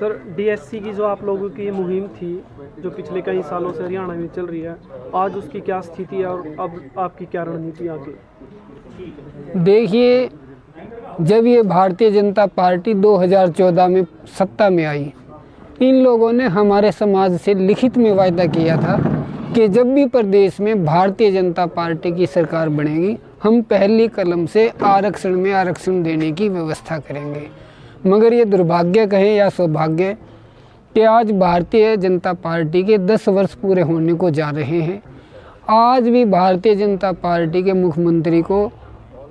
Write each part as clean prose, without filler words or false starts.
Sir, DSC की जो आप लोगों की मुहिम थी, जो पिछले कई सालों से हरियाणा में चल रही है, आज उसकी क्या स्थिति है और अब आपकी क्या रणनीति आगे? देखिए, जब ये भारतीय जनता पार्टी 2014 में सत्ता में आई, इन लोगों ने हमारे समाज से लिखित में वायदा किया था कि जब भी प्रदेश में भारतीय जनता पार्टी की सरकार बनेगी, हम पहली कलम से आरक्षण में आरक्षण देने की व्यवस्था करेंगे। मगर ये दुर्भाग्य कहें या सौभाग्य कि आज भारतीय जनता पार्टी के 10 वर्ष पूरे होने को जा रहे हैं। आज भी भारतीय जनता पार्टी के मुख्यमंत्री को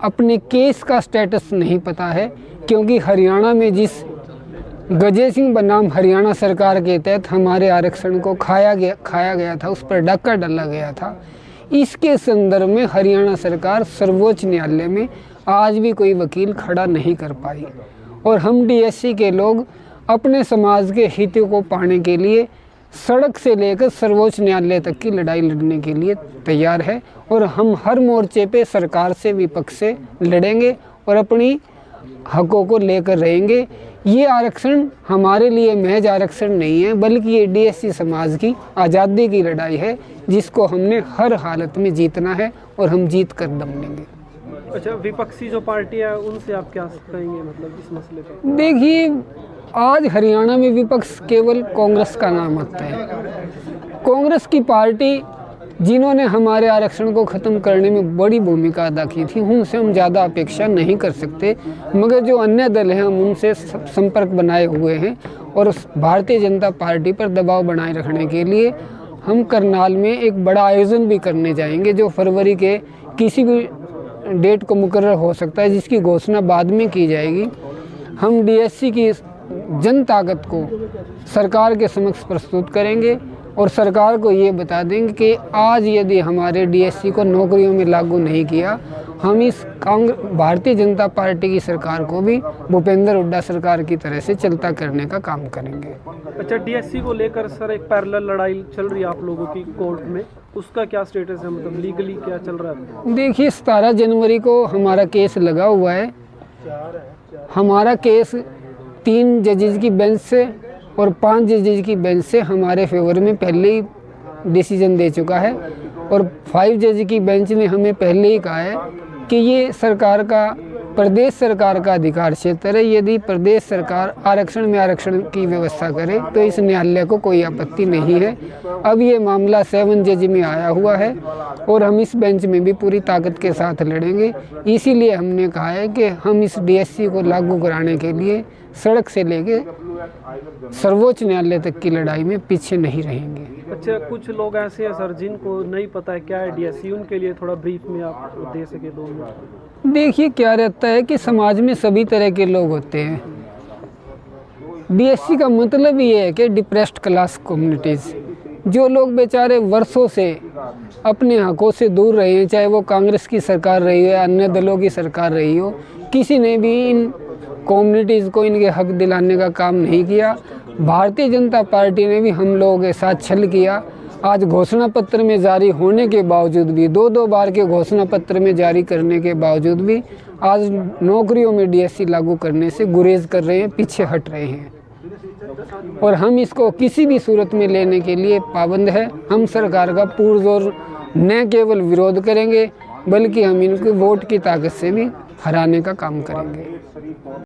अपने केस का स्टेटस नहीं पता है, क्योंकि हरियाणा में जिस गजेंद्र सिंह बनाम हरियाणा सरकार के तहत हमारे आरक्षण को खाया गया था, उस पर डाका डाला गया था। इसके संदर्भ में हरियाणा सरकार सर्वोच्च न्यायालय में आज भी कोई वकील खड़ा नहीं कर पाई, और हम डीएससी के लोग अपने समाज के हितों को पाने के लिए सड़क से लेकर सर्वोच्च न्यायालय तक की लड़ाई लड़ने के लिए तैयार है, और हम हर मोर्चे पे सरकार से विपक्ष से लड़ेंगे और अपनी हकों को लेकर रहेंगे। ये आरक्षण हमारे लिए महज आरक्षण नहीं है, बल्कि ये डीएससी समाज की आज़ादी की लड़ाई है, जिसको हमने हर हालत में जीतना है और हम जीत कर दम लेंगे। अच्छा, विपक्षी जो पार्टी है उनसे आप क्या कहेंगे, मतलब इस मसले पर? देखिए, आज हरियाणा में विपक्ष केवल कांग्रेस का नाम आता है। कांग्रेस की पार्टी जिन्होंने हमारे आरक्षण को ख़त्म करने में बड़ी भूमिका अदा की थी, उनसे हम ज़्यादा अपेक्षा नहीं कर सकते। मगर जो अन्य दल हैं, हम उनसे संपर्क बनाए हुए हैं, और भारतीय जनता पार्टी पर दबाव बनाए रखने के लिए हम करनाल में एक बड़ा आयोजन भी करने जाएंगे, जो फरवरी के किसी भी डेट को मुकर्रर हो सकता है, जिसकी घोषणा बाद में की जाएगी। हम डीएससी की जन ताकत को सरकार के समक्ष प्रस्तुत करेंगे और सरकार को ये बता देंगे कि आज यदि हमारे डीएससी को नौकरियों में लागू नहीं किया, हम इस भारतीय जनता पार्टी की सरकार को भी भूपेंद्र हुड्डा सरकार की तरह से चलता करने का काम करेंगे। अच्छा, डीएससी को लेकर सर एक पैरेलल लड़ाई चल रही है आप लोगों की कोर्ट में, उसका क्या स्टेटस है, मतलब लीगली क्या चल रहा है? देखिए, 17 जनवरी को हमारा केस लगा हुआ है। हमारा केस 3 जजेज की बेंच से और 5 जजेज की बेंच से हमारे फेवर में पहले ही डिसीजन दे चुका है, और 5 जज की बेंच ने हमें पहले ही कहा है कि ये सरकार का, प्रदेश सरकार का अधिकार क्षेत्र है। यदि प्रदेश सरकार आरक्षण में आरक्षण की व्यवस्था करे तो इस न्यायालय को कोई आपत्ति नहीं है। अब ये मामला 7 जज में आया हुआ है, और हम इस बेंच में भी पूरी ताकत के साथ लड़ेंगे। इसीलिए हमने कहा है कि हम इस डीएससी को लागू कराने के लिए सड़क से लेके सर्वोच्च न्यायालय तक की लड़ाई में पीछे नहीं रहेंगे। अच्छा, कुछ लोग ऐसे हैं सर जिनको नहीं पता है क्या है डीएससी, उनके लिए थोड़ा ब्रीफ में आप दे सके 2 मिनट? देखिए, क्या रहता है कि समाज में सभी तरह के लोग होते हैं। डीएससी का मतलब ये है कि डिप्रेस्ड क्लास कम्युनिटीज़, जो लोग बेचारे वर्षों से अपने हकों से दूर रहे हैं, चाहे वो कांग्रेस की सरकार रही हो या अन्य दलों की सरकार रही हो, किसी ने भी इन कम्युनिटीज़ को इनके हक दिलाने का काम नहीं किया। भारतीय जनता पार्टी ने भी हम लोगों के साथ छल किया। आज घोषणा पत्र में जारी होने के बावजूद भी, 2-2 बार के घोषणा पत्र में जारी करने के बावजूद भी आज नौकरियों में डीएससी लागू करने से गुरेज कर रहे हैं, पीछे हट रहे हैं, और हम इसको किसी भी सूरत में लेने के लिए पाबंद है। हम सरकार का पुरजोर न केवल विरोध करेंगे, बल्कि हम इनको वोट की ताकत से भी हराने का काम करेंगे।